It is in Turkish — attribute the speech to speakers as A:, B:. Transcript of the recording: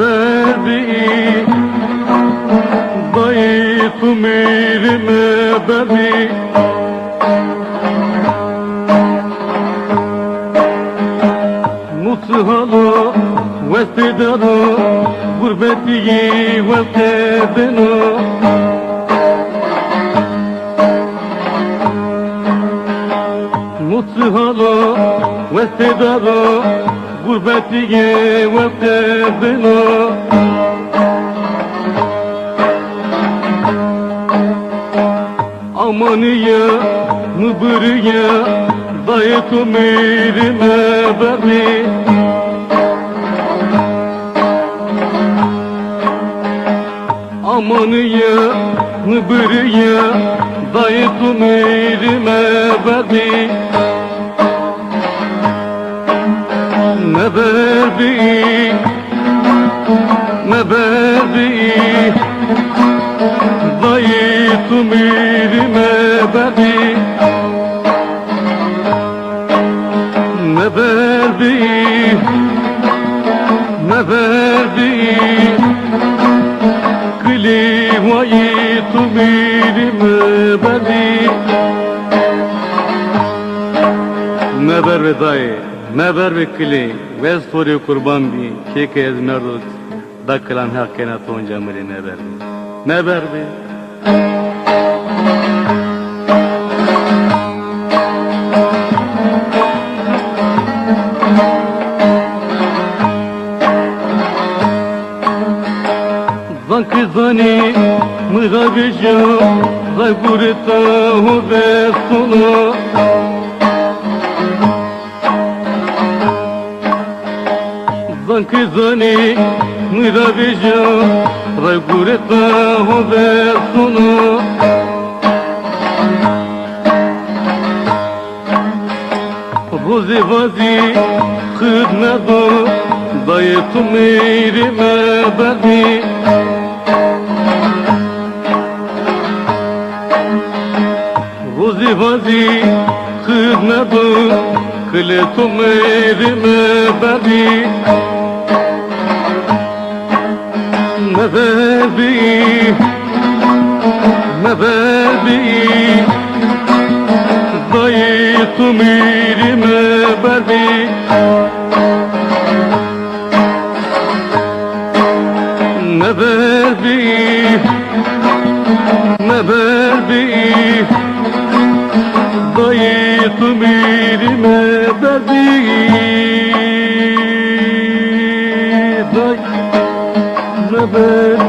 A: verdi ضيت ميري ما بدي متهلا واستدانا غربتي واستدنا متهلا واستدانا غربتي واستدنا Amaniye mübürüye dayıtı mirime verdi Amaniye mübürüye dayıtı mirime verdi Ne verdi, ne verdi Dayıtı mirime verdi Ne verdi, ne verdi Klivayıtı mirime verdi Ne verdi dayı, ne verdi kli Ve soruyu kurban bi Keke ezmerdut Dakılan hakkına tonca mili ne verdi Ne verdi Zanki zani mıgabıcı Zaygurita ve sonu Zanki zani mıgabıcı Zaygurita ve sonu Rozi vazi khidmedu Dayıtı mirime verdi Rozi vazi khidmedu Kıletu mirime verdi Ne verdi, ne verdi Dayıtı mirime verdi Ne verdi, ne verdi Dayıtı mirime verdi Day, ne verdi